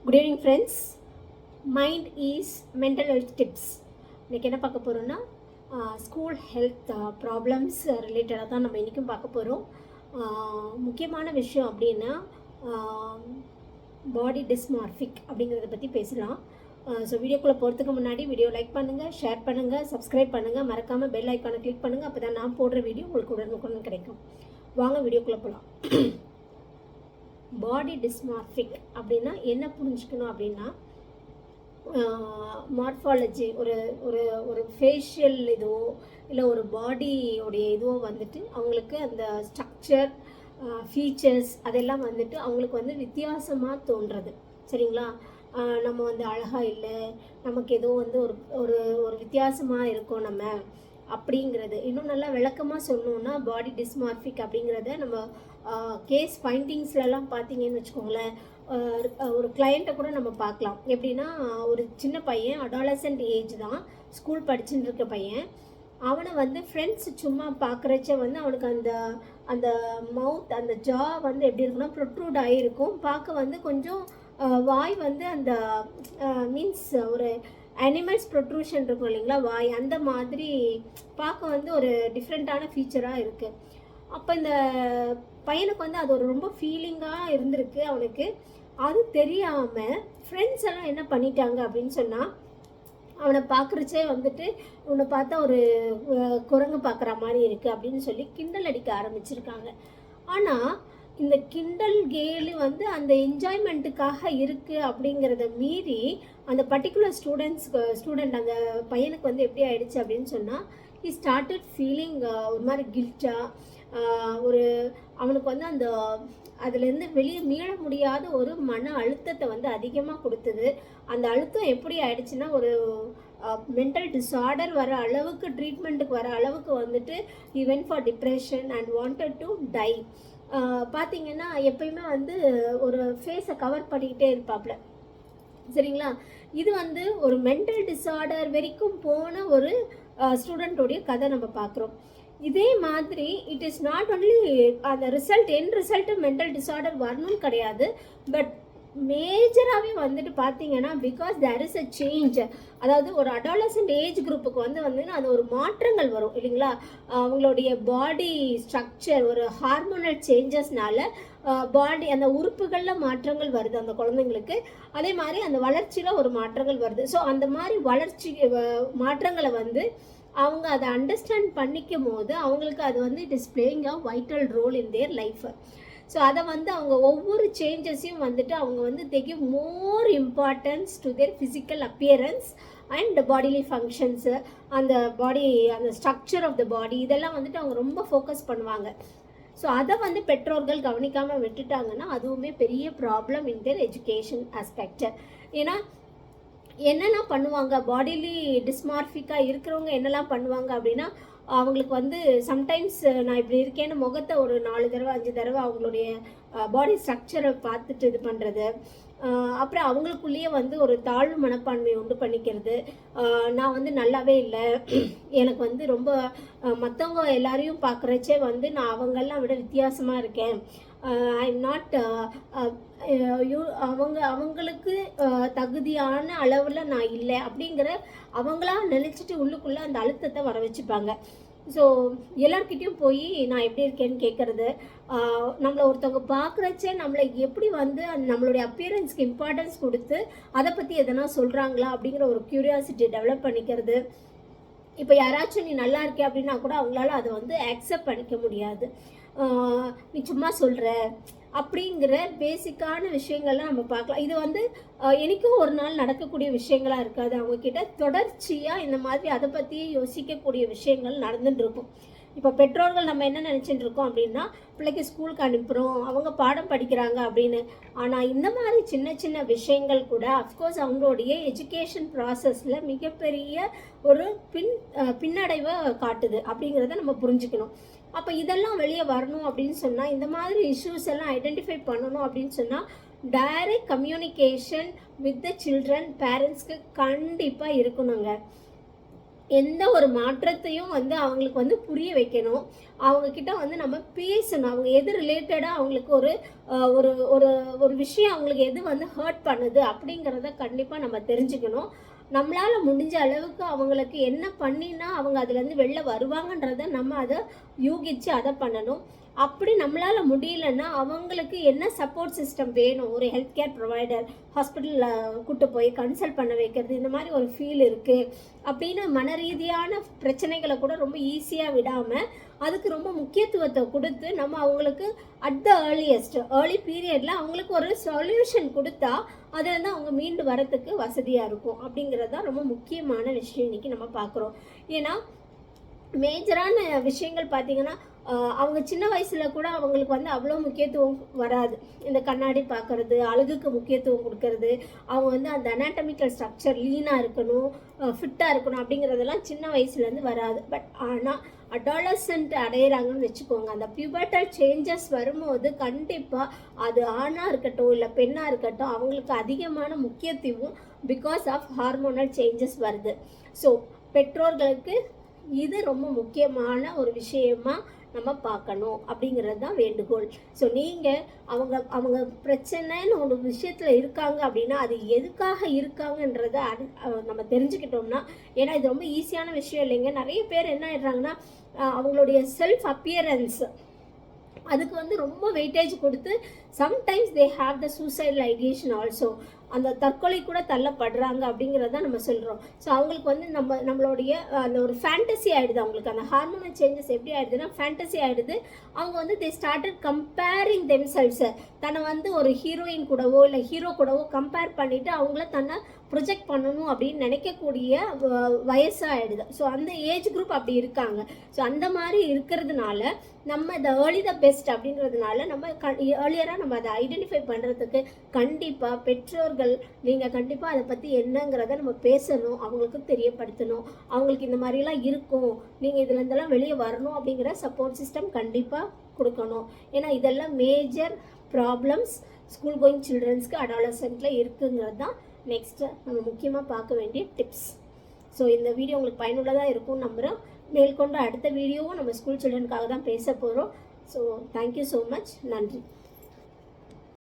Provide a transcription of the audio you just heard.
Good evening friends. Mind is mental health tips. இன்றைக்கி என்ன பார்க்க போகிறோன்னா ஸ்கூல் ஹெல்த் ப்ராப்ளம்ஸ் ரிலேட்டடாக தான் நம்ம இன்றைக்கும் பார்க்க போகிறோம். முக்கியமான விஷயம் அப்படின்னா பாடி டிஸ்மார்ஃபிக் அப்படிங்கிறத பற்றி பேசலாம். ஸோ வீடியோக்குள்ளே போகிறதுக்கு முன்னாடி வீடியோ லைக் பண்ணுங்கள், ஷேர் பண்ணுங்கள், சப்ஸ்கிரைப் பண்ணுங்கள், மறக்காமல் பெல் ஐக்கானை கிளிக் பண்ணுங்கள். அப்போ தான் நான் போடுற வீடியோ உங்களுக்கு உடனுக்குடன் கிடைக்கும். வாங்க வீடியோக்குள்ளே போகலாம். பாடி டிஸ்மார்ஃபிக் அப்படின்னா என்ன புரிஞ்சுக்கணும் அப்படின்னா, மார்ஃபாலஜி ஒரு ஒரு ஒரு ஃபேஷியல் இதுவோ இல்லை ஒரு பாடியோடைய இதுவோ வந்துட்டு அவங்களுக்கு அந்த ஸ்ட்ரக்சர் ஃபீச்சர்ஸ் அதெல்லாம் வந்துட்டு அவங்களுக்கு வந்து வித்தியாசமாக தோன்றுறது. சரிங்களா? நம்ம வந்து அழகாக இல்லை, நமக்கு ஏதோ வந்து ஒரு ஒரு ஒரு வித்தியாசமாக இருக்கோம் நம்ம அப்படிங்கிறது. இன்னும் நல்லா விளக்கமாக சொல்லணுன்னா பாடி டிஸ்மார்ஃபிக் அப்படிங்கிறத நம்ம கேஸ் ஃபைண்டிங்ஸ்லலாம் பார்த்தீங்கன்னு வச்சுக்கோங்களேன். ஒரு கிளைண்ட்டை கூட நம்ம பார்க்கலாம். எப்படின்னா, ஒரு சின்ன பையன், அடாலசன்ட் ஏஜ் தான், ஸ்கூல் படிச்சுட்டு இருக்க பையன். அவனை வந்து ஃப்ரெண்ட்ஸ் சும்மா பார்க்குறச்ச வந்து அவனுக்கு அந்த அந்த மவுத் அந்த ஜா வந்து எப்படி இருக்குன்னா ப்ரொட்ரூட் ஆகிருக்கும். பார்க்க வந்து கொஞ்சம் வாய் வந்து அந்த மீன்ஸ் ஒரு அனிமல்ஸ் ப்ரொட்ரூஷன் இருக்கும் இல்லைங்களா, வாய் அந்த மாதிரி பார்க்க வந்து ஒரு டிஃப்ரெண்ட்டான ஃபீச்சராக இருக்குது. அப்போ இந்த பையனுக்கு வந்து அது ஒரு ரொம்ப ஃபீலிங்காக இருந்திருக்கு அவனுக்கு. அது தெரியாமல் ஃப்ரெண்ட்ஸ் எல்லாம் என்ன பண்ணிட்டாங்க அப்படின்னு சொன்னால், அவனை பார்க்குறச்சே வந்துட்டு உன்னை பார்த்தா ஒரு குரங்கு பார்க்குற மாதிரி இருக்குது அப்படின்னு சொல்லி கிண்டல் அடிக்க ஆரம்பிச்சிருக்காங்க. ஆனால் இந்த கிண்டல் கேலு வந்து அந்த என்ஜாய்மெண்ட்டுக்காக இருக்குது அப்படிங்கிறத மீறி அந்த பர்டிகுலர் ஸ்டூடெண்ட் அந்த பையனுக்கு வந்து எப்படி ஆயிடுச்சு அப்படின்னு சொன்னால், ஹி ஸ்டார்டட் ஃபீலிங் ஒரு மாதிரி கில்ட்டாக, ஒரு அவனுக்கு வந்து அந்த அதுலேருந்து வெளியே மீள முடியாத ஒரு மன அழுத்தத்தை வந்து அதிகமாக கொடுத்தது. அந்த அழுத்தம் எப்படி ஆயிடுச்சுன்னா, ஒரு மென்டல் டிஸார்டர் வர அளவுக்கு, ட்ரீட்மெண்ட்டுக்கு வர அளவுக்கு வந்துட்டு he went for depression and wanted to die. பார்த்தீங்கன்னா எப்பயுமே வந்து ஒரு ஃபேஸை கவர் பண்ணிக்கிட்டே இருப்பாப்புல. சரிங்களா? இது வந்து ஒரு மென்டல் டிஸார்டர் வரைக்கும் போன ஒரு ஸ்டூடெண்ட்டோடைய கதை நம்ம பார்க்குறோம். இதே மாதிரி இட் இஸ் நாட் ஒன்லி அந்த என் ரிசல்ட்டு மென்டல் டிஸார்டர் வரணும்னு கிடையாது. பட் மேஜராகவே வந்துட்டு பார்த்தீங்கன்னா, because there is a change. அதாவது ஒரு அடாலசன்ட் ஏஜ் குரூப்புக்கு வந்து அது ஒரு மாற்றங்கள் வரும் இல்லைங்களா. அவங்களுடைய பாடி ஸ்ட்ரக்சர் ஒரு ஹார்மோனல் சேஞ்சஸ்னால பாடி அந்த உறுப்புகளில் மாற்றங்கள் வருது அந்த குழந்தைங்களுக்கு. அதே மாதிரி அந்த வளர்ச்சியில் ஒரு மாற்றங்கள் வருது. ஸோ அந்த மாதிரி வளர்ச்சி மாற்றங்களை வந்து அவங்க அதை அண்டர்ஸ்டாண்ட் பண்ணிக்கும் போது அவங்களுக்கு அது வந்து it is playing a vital role in their life. So அதை வந்து அவங்க ஒவ்வொரு சேஞ்சஸையும் வந்துட்டு அவங்க வந்து they give more importance to their physical appearance and bodily functions, அந்த பாடி அந்த ஸ்ட்ரக்சர் ஆஃப் த பாடி இதெல்லாம் வந்துட்டு அவங்க ரொம்ப ஃபோக்கஸ் பண்ணுவாங்க. ஸோ அதை வந்து பெற்றோர்கள் கவனிக்காமல் விட்டுட்டாங்கன்னா அதுவுமே பெரிய problem in their education aspect. ஏன்னா என்னெல்லாம் பண்ணுவாங்க, பாடிலி டிஸ்மார்ஃபிக்காக இருக்கிறவங்க என்னெல்லாம் பண்ணுவாங்க அப்படின்னா, அவங்களுக்கு வந்து சம்டைம்ஸ் நான் இப்படி இருக்கேன்னு முகத்தை ஒரு 4 தடவை 5 தடவை அவங்களுடைய பாடி ஸ்ட்ரக்சரை பார்த்துட்டு இது பண்ணுறது. அப்புறம் அவங்களுக்குள்ளேயே வந்து ஒரு தாழ்வு மனப்பான்மையை உண்டு பண்ணிக்கிறது. நான் வந்து நல்லாவே இல்லை, எனக்கு வந்து ரொம்ப மற்றவங்க எல்லாரையும் பார்க்குறச்சே வந்து நான் அவங்கெல்லாம் விட வித்தியாசமாக இருக்கேன், ஐ எம் நாட் அவங்களுக்கு தகுதியான அளவில் நான் இல்லை அப்படிங்கிற அவங்களா நினச்சிட்டு உள்ளுக்குள்ளே அந்த அழுத்தத்தை வர வச்சுப்பாங்க. ஸோ எல்லார்கிட்டையும் போய் நான் எப்படி இருக்கேன்னு கேட்குறது, நம்மளை ஒருத்தவங்க பார்க்குறச்சே நம்மளை எப்படி வந்து நம்மளுடைய அப்பியரன்ஸ்க்கு இம்பார்ட்டன்ஸ் கொடுத்து அதை பற்றி எதனா சொல்கிறாங்களா அப்படிங்கிற ஒரு க்யூரியாசிட்டி டெவலப் பண்ணிக்கிறது. இப்போ யாராச்சும் நீ நல்லா இருக்கே அப்படின்னா கூட அவங்களால அதை வந்து அக்செப்ட் பண்ணிக்க முடியாது. நீ சும்மா சொல்கிற அப்படிங்கிற பேசிக்கான விஷயங்கள்லாம் நம்ம பார்க்கலாம். இது வந்து எனக்கும் ஒரு நாள் நடக்கக்கூடிய விஷயங்களாக இருக்காது. அவங்கக்கிட்ட தொடர்ச்சியாக இந்த மாதிரி அதை பற்றியே யோசிக்கக்கூடிய விஷயங்கள் நடந்துட்டு இருக்கும். இப்போ பெற்றோர்கள் நம்ம என்ன நினச்சிட்டு இருக்கோம் அப்படின்னா, பிள்ளைக்கு ஸ்கூலுக்கு அனுப்புகிறோம், அவங்க பாடம் படிக்கிறாங்க அப்படின்னு. ஆனால் இந்த மாதிரி சின்ன சின்ன விஷயங்கள் கூட அஃப்கோர்ஸ் அவங்களுடைய எஜுகேஷன் ப்ராசஸில் மிகப்பெரிய ஒரு பின்னடைவை காட்டுது அப்படிங்கிறத நம்ம புரிஞ்சுக்கணும். அப்போ இதெல்லாம் வெளியே வரணும் அப்படின்னு சொன்னால், இந்த மாதிரி இஷ்யூஸ் எல்லாம் ஐடென்டிஃபை பண்ணணும் அப்படின்னு சொன்னால், direct communication with the children பேரண்ட்ஸ்க்கு கண்டிப்பாக இருக்கணுங்க. எந்த ஒரு மாற்றத்தையும் வந்து அவங்களுக்கு வந்து புரிய வைக்கணும். அவங்கக்கிட்ட வந்து நம்ம பேசணும். அவங்க எது ரிலேட்டடாக அவங்களுக்கு ஒரு ஒரு ஒரு ஒரு விஷயம் அவங்களுக்கு எது வந்து ஹர்ட் பண்ணுது அப்படிங்கிறத கண்டிப்பாக நம்ம தெரிஞ்சுக்கணும். நம்மளால் முடிஞ்ச அளவுக்கு அவங்களுக்கு என்ன பண்ணினா அவங்க அதுலேருந்து வெளில வருவாங்கன்றத நம்ம அதை யூகிச்சு அதை பண்ணணும். அப்படி நம்மளால் முடியலன்னா அவங்களுக்கு என்ன சப்போர்ட் சிஸ்டம் வேணும், ஒரு ஹெல்த் கேர் ப்ரொவைடர் ஹாஸ்பிட்டலில் கூட்டு போய் கன்சல்ட் பண்ண வைக்கிறது, இந்த மாதிரி ஒரு ஃபீல் இருக்குது அப்படின்னு மன ரீதியான பிரச்சனைகளை கூட ரொம்ப ஈஸியாக விடாமல் அதுக்கு ரொம்ப முக்கியத்துவத்தை கொடுத்து நம்ம அவங்களுக்கு அட் த ஏர்லி பீரியடில் அவங்களுக்கு ஒரு சொல்யூஷன் கொடுத்தா அதில் அவங்க மீண்டு வரத்துக்கு வசதியாக இருக்கும். அப்படிங்கிறது தான் ரொம்ப முக்கியமான விஷயம் இன்றைக்கி நம்ம பார்க்குறோம். ஏன்னா மேஜரான விஷயங்கள் பார்த்திங்கன்னா அவங்க சின்ன வயசில் கூட அவங்களுக்கு வந்து அவ்வளோ முக்கியத்துவம் வராது. இந்த கண்ணாடி பார்க்குறது, அழகுக்கு முக்கியத்துவம் கொடுக்கறது, அவங்க வந்து அந்த அனாட்டமிக்கல் ஸ்ட்ரக்சர் லீனாக இருக்கணும், ஃபிட்டாக இருக்கணும் அப்படிங்கிறதெல்லாம் சின்ன வயசுலேருந்து வராது. பட் ஆனால் அடாலசன்ட் அடையிறாங்கன்னு வச்சுக்கோங்க, அந்த பியூபர்டல் சேஞ்சஸ் வரும்போது கண்டிப்பாக அது ஆணாக இருக்கட்டும் இல்லை பெண்ணாக இருக்கட்டும் அவங்களுக்கு அதிகமான முக்கியத்துவம் பிகாஸ் ஆஃப் ஹார்மோனல் சேஞ்சஸ் வருது. ஸோ பெற்றோர்களுக்கு இது ரொம்ப முக்கியமான ஒரு விஷயமா நம்ம பார்க்கணும் அப்படிங்கிறது தான் வேண்டுகோள். ஸோ நீங்கள் அவங்க பிரச்சனைன்னு ஒரு விஷயத்தில் இருக்காங்க அப்படின்னா அது எதுக்காக இருக்காங்கன்றத நம்ம தெரிஞ்சுக்கிட்டோம்னா, ஏன்னா இது ரொம்ப ஈஸியான விஷயம் இல்லைங்க. நிறைய பேர் என்ன ஆயிடுறாங்கன்னா அவங்களுடைய செல்ஃப் அப்பியரன்ஸ் அதுக்கு வந்து ரொம்ப வெயிட்டேஜ் கொடுத்து sometimes they have the suicidal ideation also, அந்த தற்கொலை கூட தள்ளப்படுறாங்க அப்படிங்கிறத நம்ம சொல்கிறோம். ஸோ அவங்களுக்கு வந்து நம்மளுடைய அந்த ஒரு ஃபேண்டசி ஆகிடுது. அவங்களுக்கு அந்த ஹார்மோனல் சேஞ்சஸ் எப்படி ஆகிடுதுன்னா ஃபேண்டசி ஆகிடுது. அவங்க வந்து தே ஸ்டார்டட் கம்பேரிங் தெம்செல்வ்ஸை, தன்னை வந்து ஒரு ஹீரோயின் கூடவோ இல்லை ஹீரோ கூடவோ கம்பேர் பண்ணிவிட்டு அவங்கள தன்னை ப்ரொஜெக்ட் பண்ணணும் அப்படின்னு நினைக்கக்கூடிய வயசாகிடுது. ஸோ அந்த ஏஜ் குரூப் அப்படி இருக்காங்க. ஸோ அந்த மாதிரி இருக்கிறதுனால நம்ம இந்த ஏர்லி த பெஸ்ட் அப்படின்றதுனால நம்ம ஏர்லியராக நம்ம அதை ஐடென்டிஃபை பண்ணுறதுக்கு கண்டிப்பாக பெற்றோர்கள் நீங்கள் கண்டிப்பாக அதை பற்றி என்னங்கிறத நம்ம பேசணும், அவங்களுக்கு தெரியப்படுத்தணும். அவங்களுக்கு இந்த மாதிரிலாம் இருக்கும், நீங்கள் இதுலேருந்தெல்லாம் வெளியே வரணும் அப்படிங்கிற சப்போர்ட் சிஸ்டம் கண்டிப்பாக கொடுக்கணும். ஏன்னா இதெல்லாம் மேஜர் ப்ராப்ளம்ஸ் ஸ்கூல் கோயிங் சில்ட்ரன்ஸ்க்கு அடாலசன்ட்டில் இருக்குங்கிறது தான் நெக்ஸ்ட்டு நம்ம முக்கியமாக பார்க்க வேண்டிய டிப்ஸ். ஸோ இந்த வீடியோ உங்களுக்கு பயனுள்ளதாக இருக்கும்னு நம்புகிறோம். மேற்கொண்டு அடுத்த வீடியோவும் நம்ம ஸ்கூல் சில்ட்ரனுக்காக தான் பேச போகிறோம். So thank you so much. நன்றி.